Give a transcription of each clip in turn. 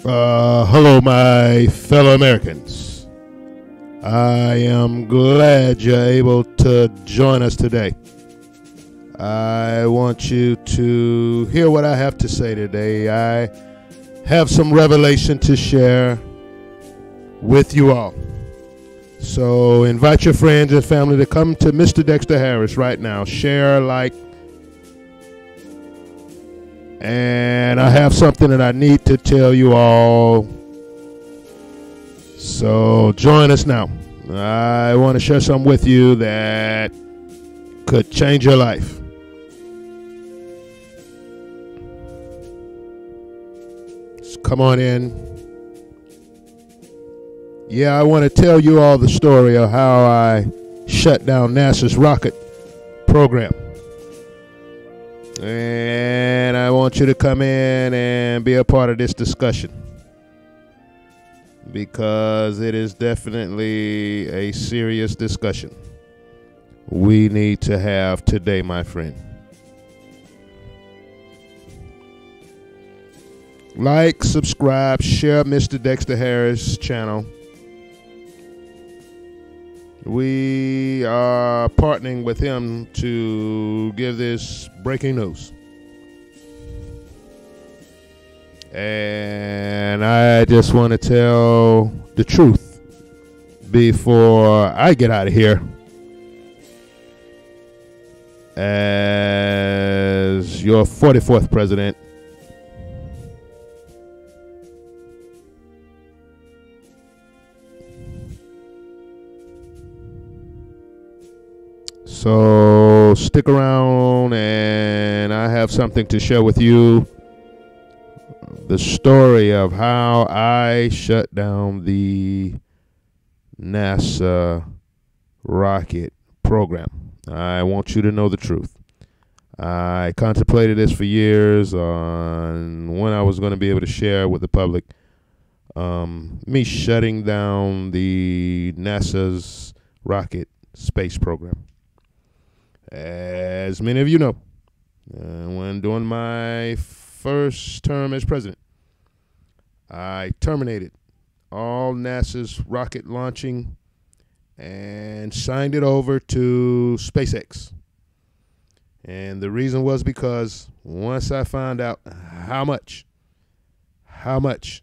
Hello, my fellow Americans. I am glad you're able to join us today. I want you to hear what I have to say today. I have some revelation to share with you all. So invite your friends and family to come to Mr. Dexter Harris right now. Share, like, and I have something that I need to tell you all. So join us now. I want to share something with you that could change your life. So come on in. Yeah, I want to tell you all the story of how I shut down NASA's rocket program. And I want you to come in and be a part of this discussion, because it is definitely a serious discussion we need to have today, my friend. Like, subscribe, share Mr. Dexter Harris channel. We are partnering with him to give this breaking news. And I just want to tell the truth before I get out of here. As your 44th president, so stick around, and I have something to share with you. The story of how I shut down the NASA rocket program. I want you to know the truth. I contemplated this for years on when I was going to be able to share with the public me shutting down the NASA's rocket space program. As many of you know, when during my first term as president, I terminated all NASA's rocket launching and signed it over to SpaceX. And the reason was because once I found out how much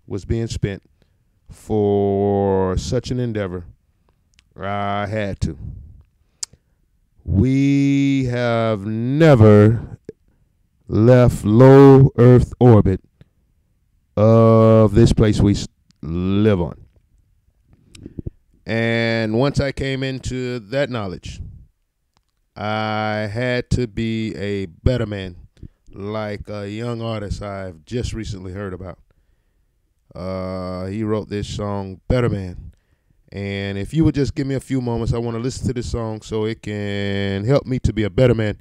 was being spent for such an endeavor, I had to. We have never left low Earth orbit of this place we live on. And once I came into that knowledge, I had to be a better man, like a young artist I've just recently heard about. He wrote this song, Better Man. And if you would just give me a few moments, I want to listen to this song so it can help me to be a better man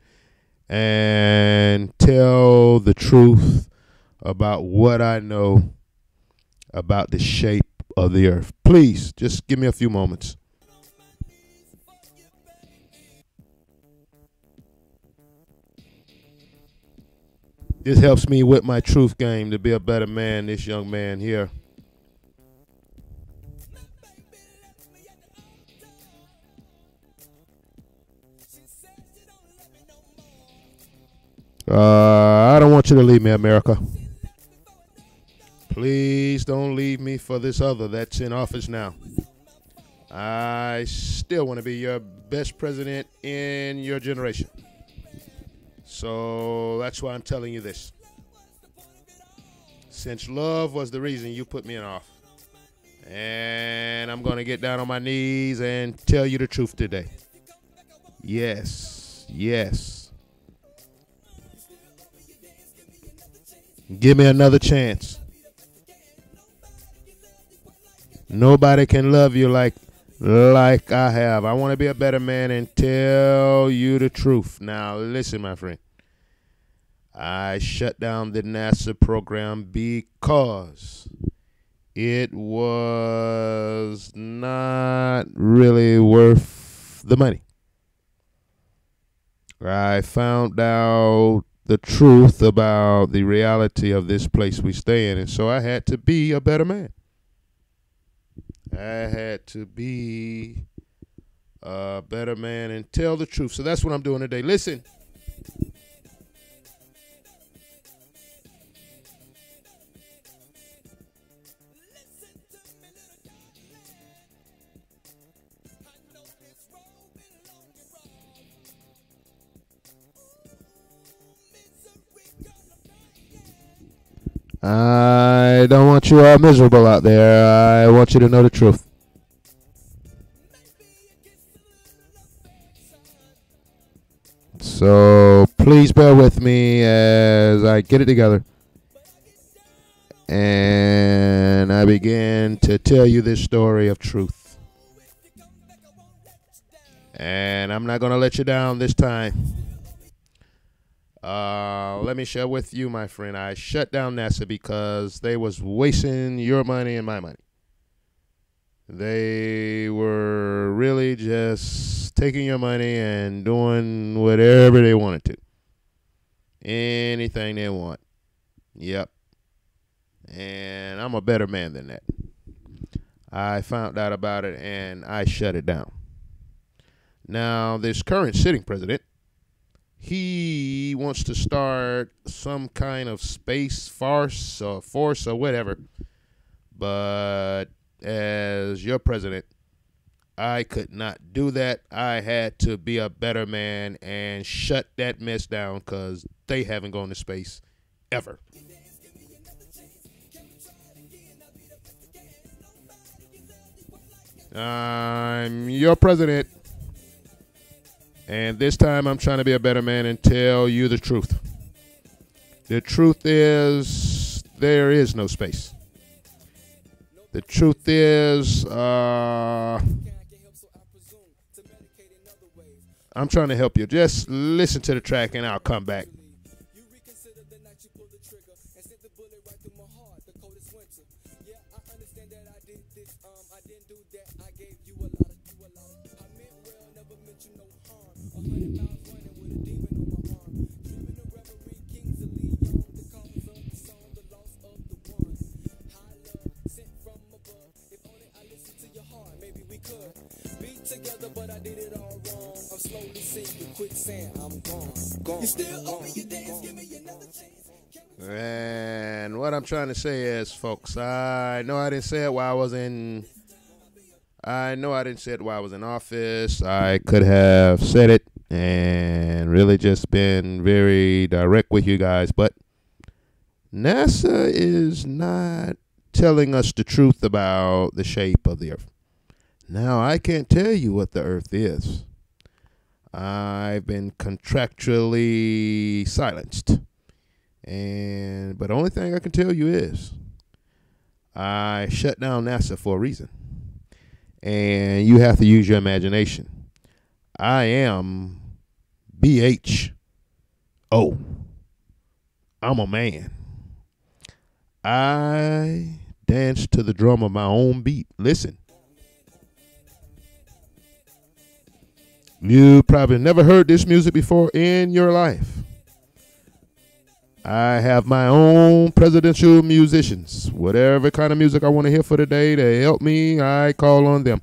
and tell the truth about what I know about the shape of the earth. Please, just give me a few moments. This helps me with my truth game to be a better man, this young man here. I don't want you to leave me, America. Please don't leave me for this other that's in office now. I still want to be your best president in your generation. So that's why I'm telling you this. Since love was the reason you put me in office, and I'm going to get down on my knees and tell you the truth today. Yes, yes. Give me another chance. Nobody can love you like I have. I want to be a better man and tell you the truth. Now, listen, my friend. I shut down the NASA program because it was not really worth the money. I found out the truth about the reality of this place we stay in. And so I had to be a better man. I had to be a better man and tell the truth. So that's what I'm doing today. Listen. I don't want you all miserable out there. I want you to know the truth. So please bear with me as I get it together and I begin to tell you this story of truth. And I'm not going to let you down this time. Let me share with you, my friend. I shut down NASA because they was wasting your money and my money. They were really just taking your money and doing whatever they wanted to. Anything they want. Yep. And I'm a better man than that. I found out about it and I shut it down. Now, this current sitting president, he wants to start some kind of space farce or force or whatever. But as your president, I could not do that. I had to be a better man and shut that mess down because they haven't gone to space ever. I'm your president. And this time I'm trying to be a better man and tell you the truth. The truth is there is no space. The truth is I'm trying to help you. Just listen to the track and I'll come back. Together, but I did it all wrong. I'm slowly sinking, quicksand, I'm gone. You still open your dance, give me another chance. And what I'm trying to say is, folks, I know I didn't say it while I was in office. I could have said it and really just been very direct with you guys, but NASA is not telling us the truth about the shape of the Earth. Now, I can't tell you what the Earth is. I've been contractually silenced. But the only thing I can tell you is I shut down NASA for a reason. And you have to use your imagination. I am BHO. I'm a man. I dance to the drum of my own beat. Listen. You probably never heard this music before in your life. I have my own presidential musicians. Whatever kind of music I want to hear for the day to help me, I call on them.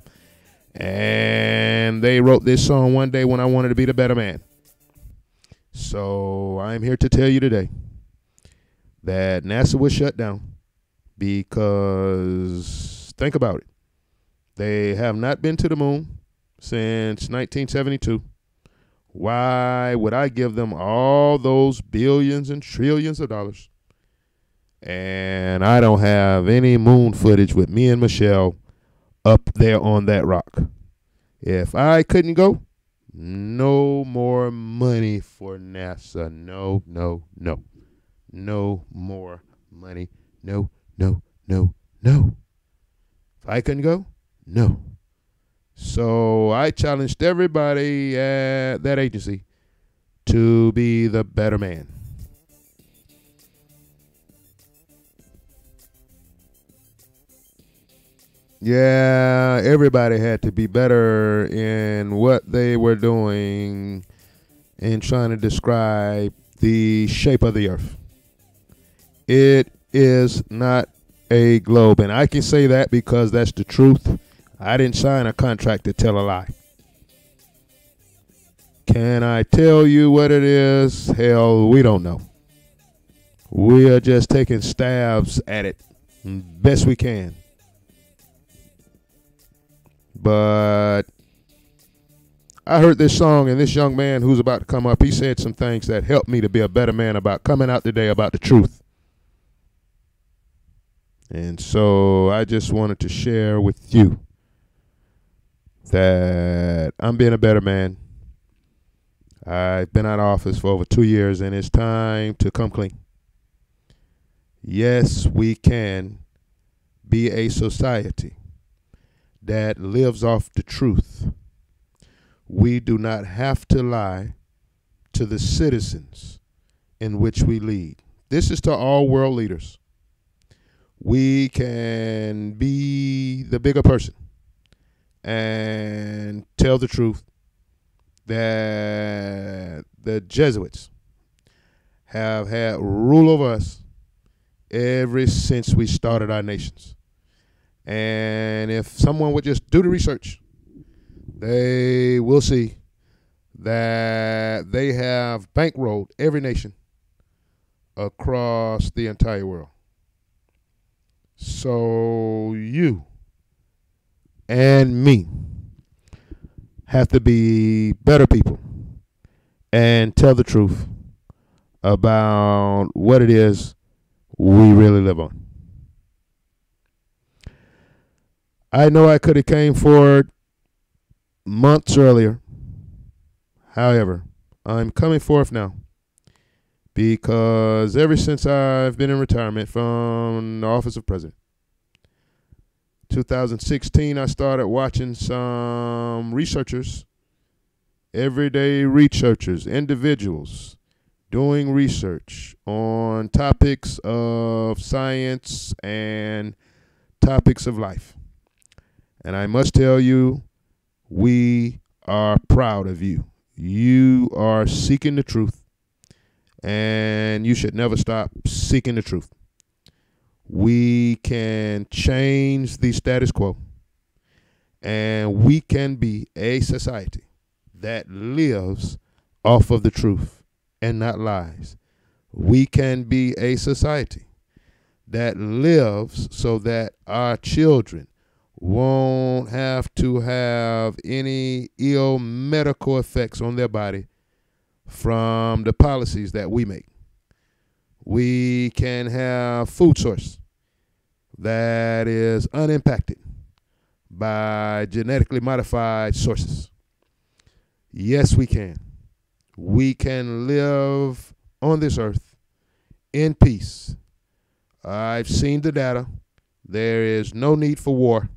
And they wrote this song one day when I wanted to be the better man. So I'm here to tell you today that NASA was shut down because, think about it, they have not been to the moon since 1972. Why would I give them all those billions and trillions of dollars? And I don't have any moon footage with me and Michelle up there on that rock. If I couldn't go, no more money for NASA. No, no, no. No more money. No, no, no, no. If I couldn't go, no. So I challenged everybody at that agency to be the better man. Yeah, everybody had to be better in what they were doing and trying to describe the shape of the earth. It is not a globe. And I can say that because that's the truth. I didn't sign a contract to tell a lie. Can I tell you what it is? Hell, we don't know. We are just taking stabs at it best we can. But I heard this song, and this young man who's about to come up, he said some things that helped me to be a better man about coming out today about the truth. And so I just wanted to share with you that I'm being a better man. I've been out of office for over 2 years, and it's time to come clean. Yes, we can be a society that lives off the truth. We do not have to lie to the citizens in which we lead. This is to all world leaders. We can be the bigger person and tell the truth that the Jesuits have had rule over us ever since we started our nations. And if someone would just do the research, they will see that they have bankrolled every nation across the entire world. So you and me have to be better people and tell the truth about what it is we really live on. I know I could have came forward months earlier. However, I'm coming forth now because ever since I've been in retirement from the office of president, 2016, I started watching some researchers, everyday researchers, individuals doing research on topics of science and topics of life. And I must tell you, we are proud of you. You are seeking the truth, and you should never stop seeking the truth. We can change the status quo, and we can be a society that lives off of the truth and not lies. We can be a society that lives so that our children won't have to have any ill medical effects on their body from the policies that we make. We can have food source that is unimpacted by genetically modified sources. Yes, we can. We can live on this earth in peace. I've seen the data. There is no need for war.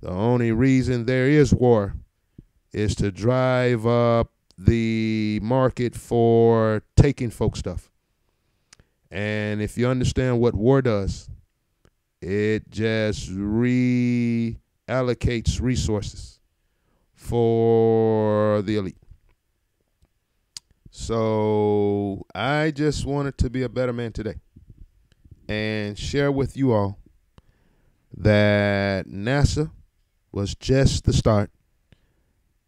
The only reason there is war is to drive up the market for taking folk stuff. And if you understand what war does, it just reallocates resources for the elite. So I just wanted to be a better man today and share with you all that NASA was just the start,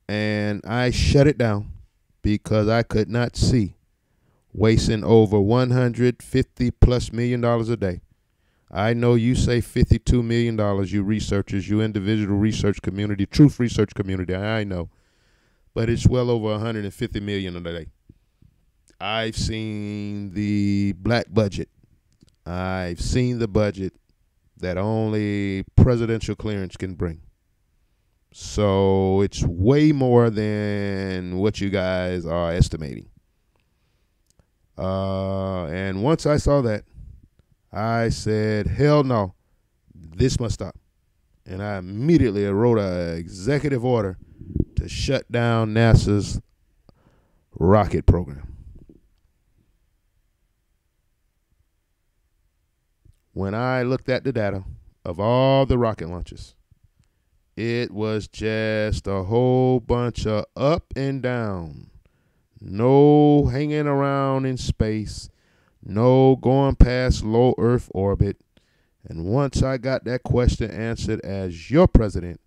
and I shut it down because I could not see wasting over $150+ million a day. I know you say $52 million, you researchers, you individual research community, truth research community, I know, but it's well over $150 million a day. I've seen the black budget. I've seen the budget that only presidential clearance can bring. So it's way more than what you guys are estimating. And once I saw that, I said, hell no, this must stop. And I immediately wrote an executive order to shut down NASA's rocket program. When I looked at the data of all the rocket launches, it was just a whole bunch of up and down, No hanging around in space. No going past low Earth orbit. And once I got that question answered as your president,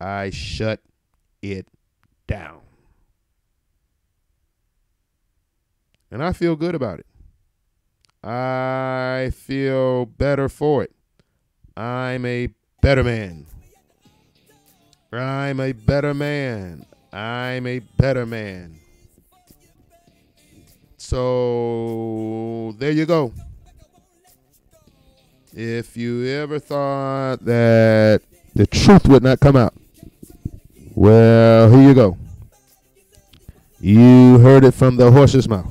I shut it down. And I feel good about it. I feel better for it. I'm a better man. I'm a better man. I'm a better man. So there you go. If you ever thought that the truth would not come out, well, here you go. You heard it from the horse's mouth.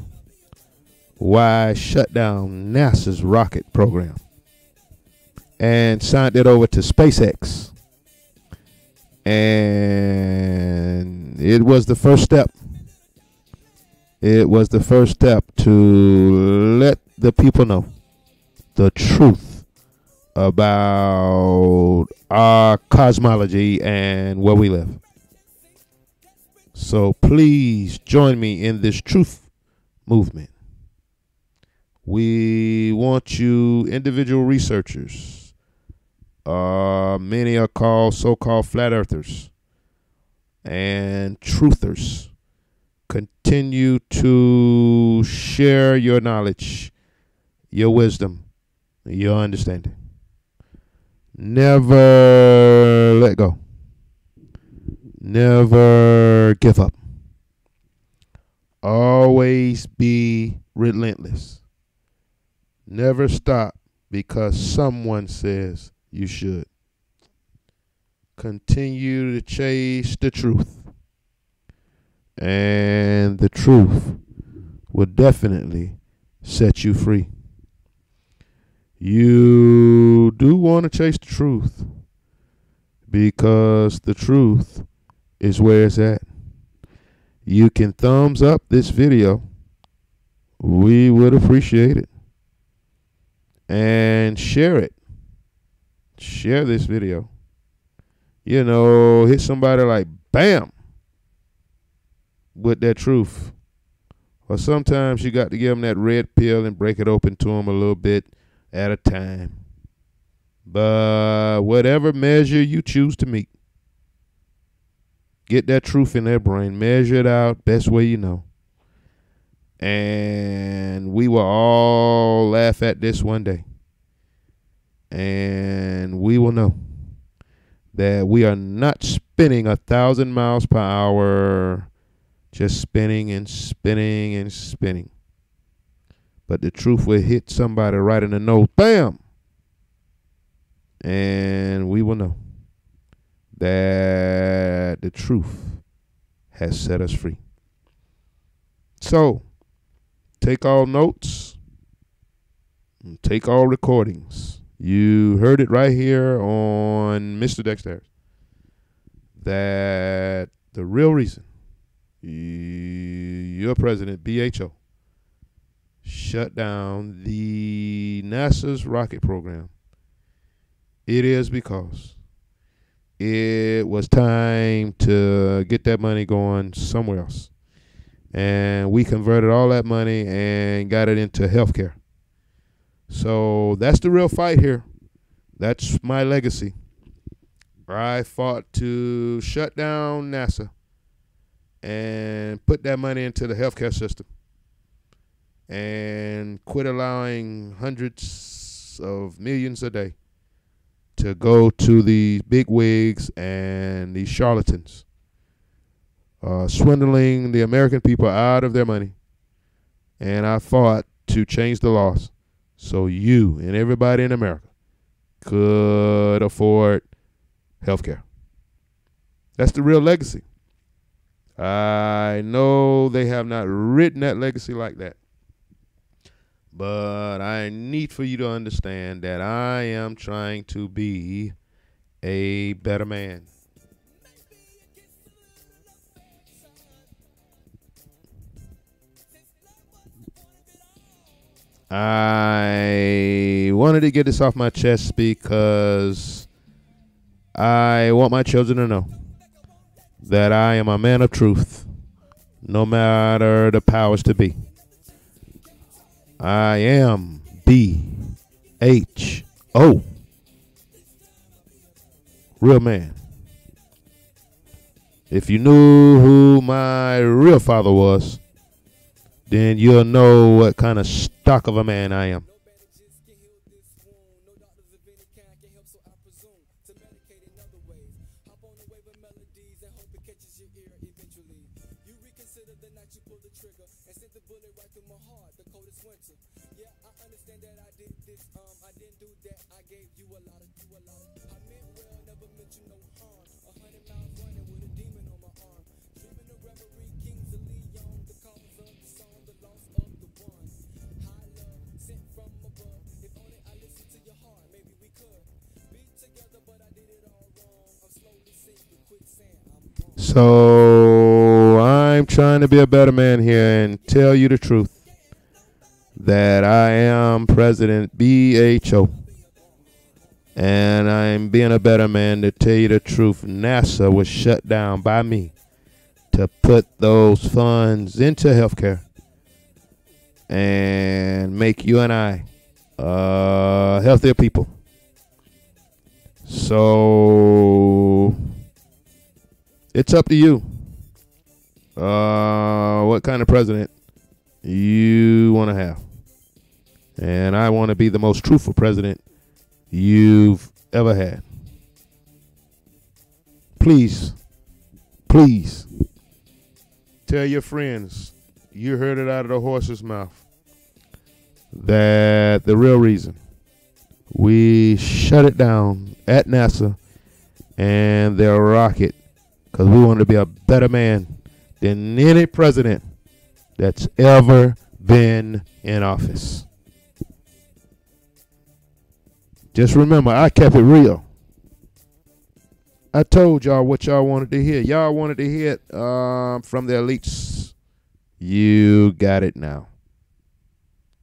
Why I shut down NASA's rocket program and signed it over to SpaceX. And it was the first step. It was the first step to let the people know the truth about our cosmology and where we live. So please join me in this truth movement. We want you individual researchers. Many are called so-called flat earthers and truthers. Continue to share your knowledge, your wisdom, your understanding. Never let go. Never give up. Always be relentless. Never stop because someone says you should. Continue to chase the truth. And the truth will definitely set you free. You do want to chase the truth because the truth is where it's at. You can thumbs up this video. We would appreciate it. And share it. Share this video. You know, hit somebody like bam with that truth. Or sometimes you got to give them that red pill and break it open to them a little bit at a time. But whatever measure you choose to meet, get that truth in their brain. Measure it out best way you know. And we will all laugh at this one day. And we will know that we are not spinning 1,000 miles per hour, just spinning and spinning and spinning. But the truth will hit somebody right in the nose. Bam! And we will know that the truth has set us free. So, take all notes and take all recordings. You heard it right here on Mr. Dexter. That the real reason your president, BHO, shut down the NASA's rocket program, it is because it was time to get that money going somewhere else. And we converted all that money and got it into healthcare. So that's the real fight here. That's my legacy. I fought to shut down NASA and put that money into the healthcare system and quit allowing hundreds of millions a day to go to these big wigs and these charlatans, swindling the American people out of their money. And I fought to change the laws so you and everybody in America could afford health care. That's the real legacy. I know they have not written that legacy like that. But I need for you to understand that I am trying to be a better man. I wanted to get this off my chest because I want my children to know that I am a man of truth, no matter the powers to be. I am BHO. Real man. If you knew who my real father was, then you'll know what kind of stock of a man I am. So I'm trying to be a better man here and tell you the truth that I am President BHO. And I'm being a better man to tell you the truth. NASA was shut down by me to put those funds into healthcare and make you and I healthier people. So it's up to you. What kind of president you want to have. And I want to be the most truthful president you've ever had. Please tell your friends, you heard it out of the horse's mouth, that the real reason we shut it down at NASA and their rocket, because we want to be a better man than any president that's ever been in office. Just remember, I kept it real. I told y'all what y'all wanted to hear. Y'all wanted to hear it from the elites. You got it now.